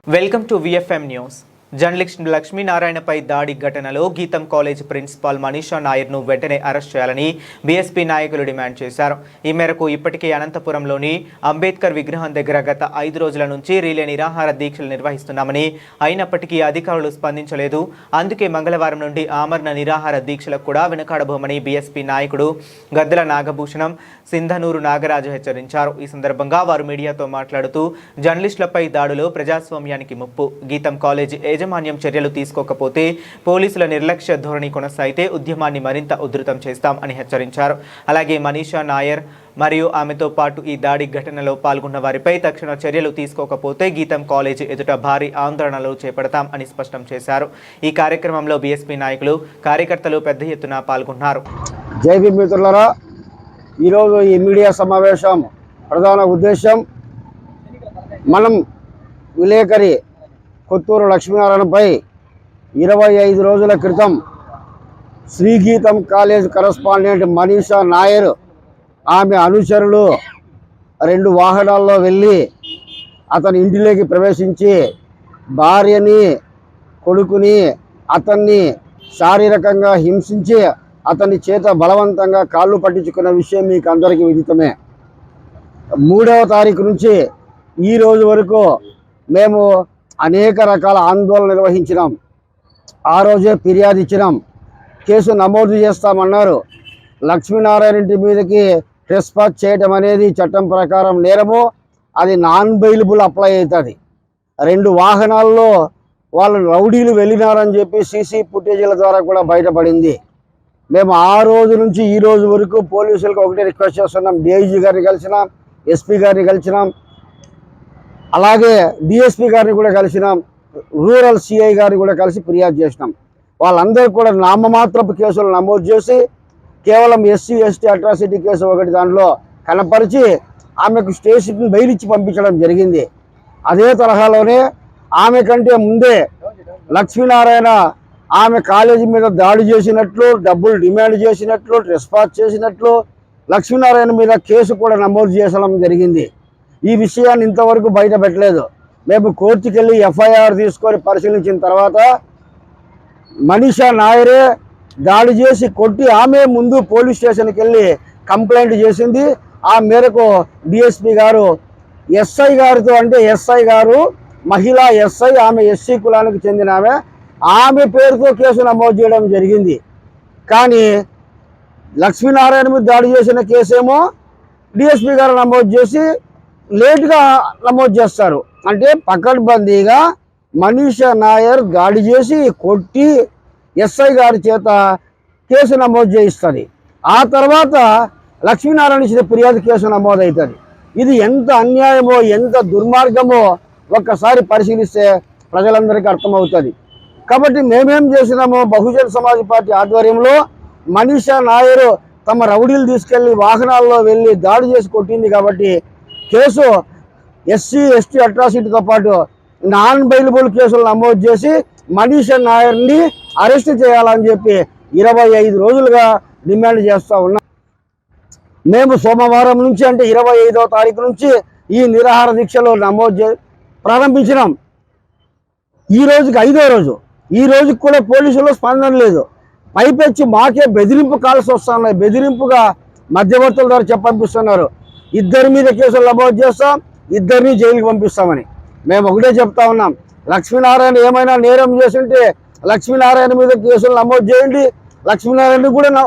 Welcome to VFM news. Journalist లక్ష్మీనారాయణపై దాడి ఘటనలో గీతం కాలేజ్ ప్రిన్సిపాల్ మనీషా నాయర్ను వెంటనే అరెస్ట్ చేయాలని బీఎస్పీ నాయకులు డిమాండ్ చేశారు. ఈ మేరకు ఇప్పటికే అనంతపురంలోని అంబేద్కర్ విగ్రహం దగ్గర గత 5 రోజుల నుంచి రిలే నిరాహార దీక్షలు నిర్వహిస్తున్నామని, అయినప్పటికీ అధికారులు స్పందించలేదు. అందుకే మంగళవారం నుండి ఆమరణ నిరాహార దీక్షలకు కూడా వెనుకాడబోమని బీఎస్పీ నాయకుడు గద్దెల నాగభూషణం, సింధనూరు నాగరాజు హెచ్చరించారు. ఈ సందర్భంగా వారు మీడియాతో మాట్లాడుతూ జర్నలిస్టులపై దాడులు ప్రజాస్వామ్యానికి ముప్పు, గీతం కాలేజ్ యాజమాన్యం చర్యలు తీసుకోకపోతే, పోలీసుల నిర్లక్ష్య ధోరణి కొనసాగితే ఉద్యమాన్ని మరింత ఉధృతం చేస్తాం అని హెచ్చరించారు. అలాగే మనీషా నాయర్ మరియు ఆమెతో పాటు ఈ దాడి ఘటనలో పాల్గొన్న వారిపై తక్షణ చర్యలు తీసుకోకపోతే గీతం కాలేజ్ ఎదుట భారీ ఆందోళనలు చేపడతాం అని స్పష్టం చేశారు. ఈ కార్యక్రమంలో బీఎస్పీ నాయకులు, కార్యకర్తలు పెద్ద ఎత్తున పాల్గొన్నారు. జై భీమ్ మిత్రులారా, ఈరోజు ఈ మీడియా సమావేశం ప్రధాన ఉద్దేశం మనం విలేకరి కొత్తూరు లక్ష్మీనారాయణపై 25 రోజుల క్రితం శ్రీగీతం కాలేజ్ కరస్పాండెంట్ మనీషా నాయర్ ఆమె అనుచరులు 2 వాహనాల్లో వెళ్ళి అతని ఇంటిలోకి ప్రవేశించి భార్యని, కొడుకుని, అతన్ని శారీరకంగా హింసించి అతని చేత బలవంతంగా కాళ్ళు పట్టించుకున్న విషయం మీకు అందరికీ విదితమే. 3వ తారీఖు నుంచి ఈ రోజు వరకు మేము అనేక రకాల ఆందోళన నిర్వహించినాం. ఆ రోజే ఫిర్యాదు ఇచ్చినాం, కేసు నమోదు చేస్తామన్నారు. లక్ష్మీనారాయణ ఇంటి మీదకి ట్రెస్పాస్ చేయడం అనేది చట్టం ప్రకారం నేరము, అది నాన్ బెయిలబుల్ అప్లై అవుతుంది. 2 వాహనాల్లో వాళ్ళు రౌడీలు వెళ్ళినారని చెప్పి సీసీ ఫుటేజీల ద్వారా కూడా బయటపడింది. మేము ఆ రోజు నుంచి ఈ రోజు వరకు పోలీసులకు ఒకటే రిక్వెస్ట్ చేస్తున్నాం. డిఐజీ గారిని కలిసినాం, ఎస్పీ గారిని కలిసినాం, అలాగే డిఎస్పీ గారిని కూడా కలిసినాం, రూరల్ సిఐ గారిని కూడా కలిసి ఫిర్యాదు చేసినాం. వాళ్ళందరూ కూడా నామమాత్రపు కేసులు నమోదు చేసి కేవలం ఎస్సీ ఎస్టీ అట్రాసిటీ కేసు ఒకటి దాంట్లో కనపరిచి ఆమెకు స్టేషన్ బెయిల్ ఇచ్చి పంపించడం జరిగింది. అదే తరహాలోనే ఆమె కంటే ముందే లక్ష్మీనారాయణ ఆమె కాలేజీ మీద దాడి చేసినట్లు, డబ్బులు డిమాండ్ చేసినట్లు, ట్రెస్పాస్ చేసినట్లు లక్ష్మీనారాయణ మీద కేసు కూడా నమోదు చేయడం జరిగింది. ఈ విషయాన్ని ఇంతవరకు బయట పెట్టలేదు. మేము కోర్టుకి వెళ్ళి ఎఫ్ఐఆర్ తీసుకొని పరిశీలించిన తర్వాత మనీషా నాయరే దాడి చేసి కొట్టి ఆమె ముందు పోలీస్ స్టేషన్కి వెళ్ళి కంప్లైంట్ చేసింది. ఆ మేరకు డిఎస్పీ గారు ఎస్ఐ గారితో, అంటే ఎస్ఐ గారు మహిళా ఎస్ఐ, ఆమె ఎస్సీ కులానికి చెందిన ఆమె పేరుతో కేసు నమోదు చేయడం జరిగింది. కానీ లక్ష్మీనారాయణ మీద దాడి చేసిన కేసేమో డిఎస్పీ గారు నమోదు చేసి లేటుగా నమోదు చేస్తారు. అంటే పకడ్బందీగా మనీషా నాయర్ దాడి చేసి కొట్టి ఎస్ఐ గారి చేత కేసు నమోదు చేయిస్తుంది. ఆ తర్వాత లక్ష్మీనారాయణ ఇచ్చిన ఫిర్యాదు కేసు నమోదవుతుంది. ఇది ఎంత అన్యాయమో, ఎంత దుర్మార్గమో ఒక్కసారి పరిశీలిస్తే ప్రజలందరికీ అర్థమవుతుంది. కాబట్టి మేమేం చేసినామో, బహుజన్ సమాజ్ పార్టీ ఆధ్వర్యంలో మనీషా నాయర్ తమ రౌడీలు తీసుకెళ్లి వాహనాల్లో వెళ్ళి దాడి చేసి కొట్టింది కాబట్టి కేసు ఎస్సీ ఎస్టీ అట్రాసిటీతో పాటు నాన్ బెయిలబుల్ కేసులు నమోదు చేసి మనీషా నాయర్ని అరెస్ట్ చేయాలని చెప్పి 25 రోజులుగా డిమాండ్ చేస్తూ ఉన్నాం. మేము సోమవారం నుంచి, అంటే 25వ తారీఖు నుంచి ఈ నిరాహార దీక్షలు ప్రారంభించినాం. ఈ రోజుకి 5వ రోజు. ఈ రోజుకి కూడా పోలీసులు స్పందన లేదు. పైపెచ్చి మాకే బెదిరింపు కాల్స్ వస్తున్నాయి. బెదిరింపుగా మధ్యవర్తుల ద్వారా చెప్పంపిస్తున్నారు. 2 మీద కేసులు నమోదు చేస్తాం, 2 జైలుకి పంపిస్తామని. మేము ఒకటే చెప్తా ఉన్నాం, లక్ష్మీనారాయణ ఏమైనా నేరం చేస్తుంటే లక్ష్మీనారాయణ మీద కేసులు నమోదు చేయండి, లక్ష్మీనారాయణ కూడా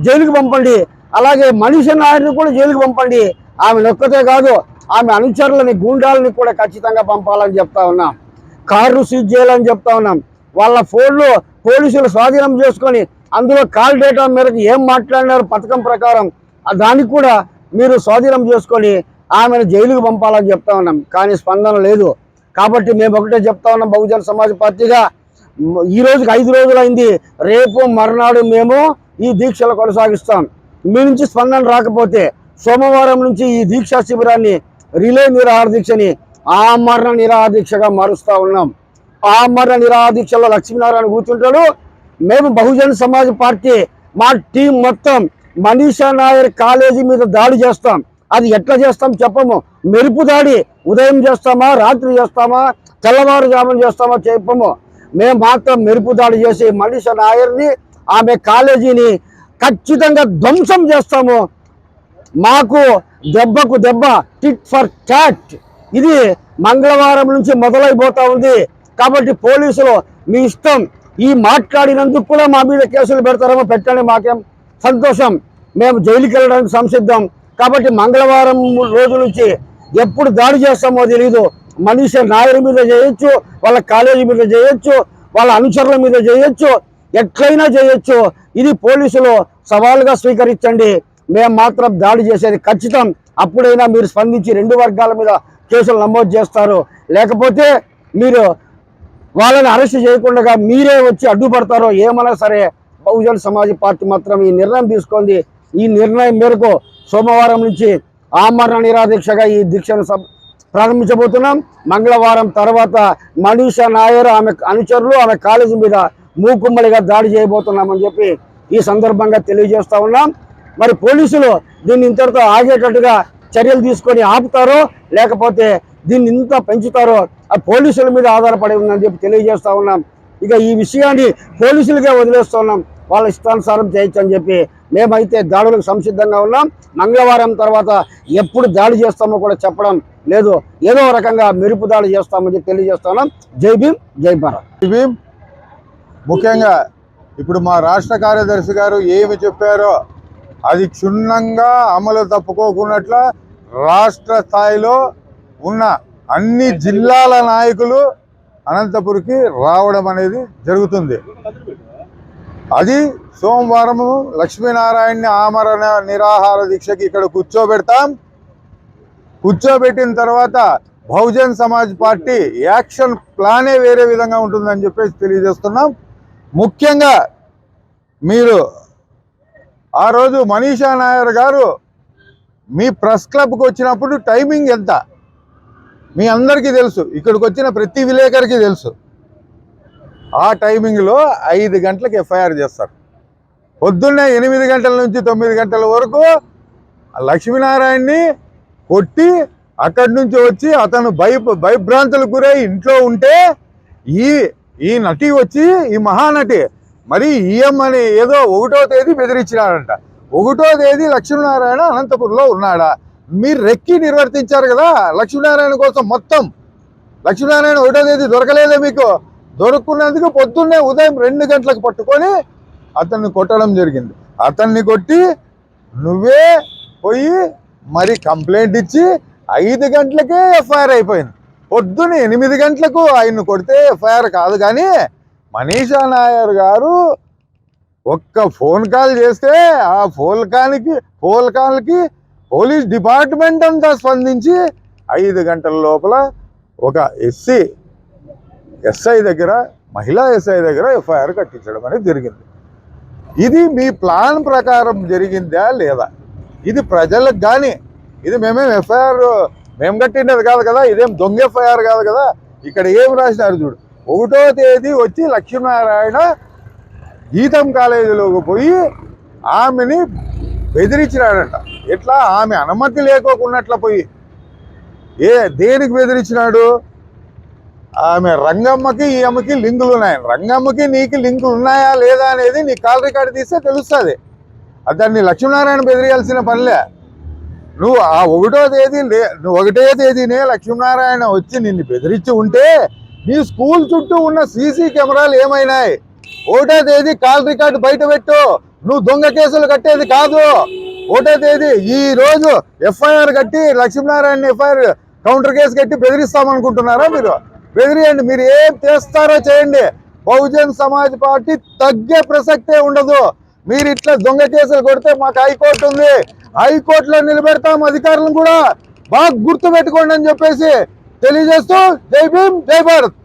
జైలుకి పంపండి, అలాగే మనీషా నాయర్ని కూడా జైలుకి పంపండి. ఆమె నొక్కతే కాదు, ఆమె అనుచరులని, గూండాలని కూడా ఖచ్చితంగా పంపాలని చెప్తా ఉన్నాం. కార్లు సీజ్ చేయాలని చెప్తా ఉన్నాం. వాళ్ళ ఫోన్లు పోలీసులు స్వాధీనం చేసుకొని అందులో కాల్ డేటా మేరకు ఏం మాట్లాడినారు పథకం ప్రకారం దానికి కూడా మీరు స్వాధీనం చేసుకొని ఆమెను జైలుకు పంపాలని చెప్తా ఉన్నాం. కానీ స్పందన లేదు. కాబట్టి మేము ఒకటే చెప్తా ఉన్నాం, బహుజన సమాజ్ పార్టీగా ఈ రోజుకి 5 రోజులైంది. రేపు మర్నాడు మేము ఈ దీక్షలు కొనసాగిస్తాం. మీ నుంచి స్పందన రాకపోతే సోమవారం నుంచి ఈ దీక్షా శిబిరాన్ని రిలే నిరాహార దీక్షని ఆమరణ నిరాహార దీక్షగా మారుస్తూ ఉన్నాం. ఆమరణ నిరాహార దీక్షలో లక్ష్మీనారాయణ కూర్చుంటాడు. మేము బహుజన సమాజ్ పార్టీ మా టీం మొత్తం మనీషా నాయర్ కాలేజీ మీద దాడి చేస్తాం. అది ఎట్లా చేస్తాం చెప్పము. మెరుపు దాడి ఉదయం చేస్తామా, రాత్రి చేస్తామా, తెల్లవారుజామున చేస్తామా చెప్పము. మేము మాత్రం మెరుపు దాడి చేసి మనీషా నాయర్ని, ఆమె కాలేజీని ఖచ్చితంగా ధ్వంసం చేస్తాము. మాకు దెబ్బకు దెబ్బ, టిట్ ఫర్ టాట్. ఇది మంగళవారం నుంచి మొదలైపోతా ఉంది. కాబట్టి పోలీసులు మీ ఇష్టం, ఈ మాట్లాడినందుకు కూడా మా మీద కేసులు పెడతారేమో, పెట్టండి, మాకేం సంతోషం. మేము జైలుకి వెళ్ళడానికి సంసిద్ధం. కాబట్టి మంగళవారం రోజు నుంచి ఎప్పుడు దాడి చేస్తామో తెలీదు. మనీషా నాయర్ మీద చేయొచ్చు, వాళ్ళ కాలేజీ మీద చేయొచ్చు, వాళ్ళ అనుచరుల మీద చేయొచ్చు, ఎట్లయినా చేయొచ్చు. ఇది పోలీసులు సవాలుగా స్వీకరించండి. మేము మాత్రం దాడి చేసేది ఖచ్చితం. అప్పుడైనా మీరు స్పందించి 2 వర్గాల మీద కేసులు నమోదు చేస్తారు. లేకపోతే మీరు వాళ్ళని అరెస్ట్ చేయకుండా మీరే వచ్చి అడ్డుపడతారో ఏమన్నా సరే. బహుజన్ సమాజ్ పార్టీ మాత్రం ఈ నిర్ణయం తీసుకుంది. ఈ నిర్ణయం మేరకు సోమవారం నుంచి ఆమరణ నిరాదీక్షగా ఈ దీక్షను ప్రారంభించబోతున్నాం. మంగళవారం తర్వాత మనీషా నాయర్, ఆమె అనుచరులు, ఆమె కాలేజీ మీద మూకుమ్మడిగా దాడి చేయబోతున్నామని చెప్పి ఈ సందర్భంగా తెలియజేస్తా ఉన్నాం. మరి పోలీసులు దీన్ని ఇంతటితో ఆగేటట్టుగా చర్యలు తీసుకొని ఆపుతారో లేకపోతే దీన్ని ఇంత పెంచుతారో ఆ పోలీసుల మీద ఆధారపడి ఉందని చెప్పి తెలియజేస్తా ఉన్నాం. ఇక ఈ విషయాన్ని పోలీసులకే వదిలేస్తున్నాం, వాళ్ళ ఇష్టానుసారం చేయొచ్చు అని చెప్పి. మేమైతే దాడులకు సంసిద్ధంగా ఉన్నాం. మంగళవారం తర్వాత ఎప్పుడు దాడి చేస్తామో కూడా చెప్పడం లేదు. ఏదో రకంగా మెరుపు దాడి చేస్తామని చెప్పి తెలియజేస్తున్నాం. జై భీమ్, జై భారత్. జై భీమ్. ముఖ్యంగా ఇప్పుడు మా రాష్ట్ర కార్యదర్శి గారు ఏమి చెప్పారో అది క్షుణ్ణంగా అమలు తప్పుకోకున్నట్ల రాష్ట్ర స్థాయిలో ఉన్న అన్ని జిల్లాల నాయకులు అనంతపురికి రావడం అనేది జరుగుతుంది. అది సోమవారం లక్ష్మీనారాయణని ఆమరణ నిరాహార దీక్షకి ఇక్కడ కూర్చోబెడతాం. కూర్చోబెట్టిన తర్వాత బహుజన్ సమాజ్ పార్టీ యాక్షన్ ప్లానే వేరే విధంగా ఉంటుందని చెప్పేసి తెలియజేస్తున్నాం. ముఖ్యంగా మీరు ఆ రోజు మనీషా నాయర్ గారు మీ ప్రెస్ క్లబ్కి వచ్చినప్పుడు టైమింగ్ ఎంత మీ అందరికీ తెలుసు, ఇక్కడికి వచ్చిన ప్రతి విలేకరికి తెలుసు. ఆ టైమింగ్లో 5 గంటలకు ఎఫ్ఐఆర్ చేస్తారు. పొద్దున్నే 8 గంటల నుంచి 9 గంటల వరకు లక్ష్మీనారాయణని కొట్టి అక్కడి నుంచి వచ్చి అతను భయభ్రాంతులకు గురై ఇంట్లో ఉంటే ఈ నటి వచ్చి, ఈ మహానటి మరి అని ఏదో 1వ తేదీ బెదిరించినాడంట. 1వ తేదీ లక్ష్మీనారాయణ అనంతపురంలో ఉన్నాడా? మీరు రెక్కి నిర్వర్తించారు కదా లక్ష్మీనారాయణ కోసం. మొత్తం లక్ష్మీనారాయణ 1వ తేదీ దొరకలేదే మీకు. దొరుకున్నందుకు పొద్దున్నే ఉదయం 2 గంటలకు పట్టుకొని అతన్ని కొట్టడం జరిగింది. అతన్ని కొట్టి నువ్వే పోయి మరి కంప్లైంట్ ఇచ్చి 5 గంటలకే ఎఫ్ఐఆర్ అయిపోయింది. పొద్దున్న 8 గంటలకు ఆయన్ని కొడితే ఎఫ్ఐఆర్ కాదు. కానీ మనీషా నాయర్ గారు ఒక్క ఫోన్ కాల్ చేస్తే ఆ ఫోన్ కాల్కి పోలీస్ డిపార్ట్మెంట్ అంతా స్పందించి 5 గంటల లోపల ఒక ఎస్ఐ దగ్గర, మహిళా ఎస్ఐ దగ్గర ఎఫ్ఐఆర్ కట్టించడం అనేది జరిగింది. ఇది మీ ప్లాన్ ప్రకారం జరిగిందా లేదా? ఇది ప్రజలకు కానీ, ఇది మేమేం ఎఫ్ఐఆర్ మేము కట్టినది కాదు కదా, ఇదేం దొంగ ఎఫ్ఐఆర్ కాదు కదా. ఇక్కడ ఏం రాసినారు చూడు, 1వ తేదీ వచ్చి లక్ష్మీనారాయణ గీతం కాలేజీలోకి పోయి ఆమెని బెదిరించినాడంట. ఎట్లా? ఆమె అనుమతి లేకోకున్నట్ల పోయి దేనికి బెదిరించినాడు? ఆమె రంగమ్మకి ఈ అమ్మకి లింకులు ఉన్నాయి. రంగమ్మకి నీకు లింకులు ఉన్నాయా లేదా అనేది నీ కాల్ రికార్డు తీస్తే తెలుస్తుంది. దాన్ని లక్ష్మీనారాయణ బెదిరియాల్సిన పనిలే. నువ్వు ఆ 1వ తేదీనే లక్ష్మీనారాయణ వచ్చి నిన్ను బెదిరించి ఉంటే నీ స్కూల్ చుట్టూ ఉన్న సీసీ కెమెరాలు ఏమైనాయి? 1వ తేదీ కాల్ రికార్డు బయట పెట్టు. నువ్వు దొంగ కేసులు కట్టేది కాదు. 1వ తేదీ ఈ రోజు ఎఫ్ఐఆర్ కట్టి లక్ష్మీనారాయణ ఎఫ్ఐఆర్ కౌంటర్ కేసు కట్టి బెదిరిస్తామనుకుంటున్నారా? మీరు బెదిరియండి, మీరు ఏం చేస్తారో చేయండి. బహుజన్ సమాజ్ పార్టీ తగ్గే ప్రసక్తే ఉండదు. మీరు ఇట్లా దొంగ కేసులు కొడితే మాకు హైకోర్టు ఉంది, హైకోర్టులో నిలబెడతాం అధికారులను కూడా. బాగా గుర్తు పెట్టుకోండి అని చెప్పేసి తెలియజేస్తూ జై భీమ్, జై భారత్.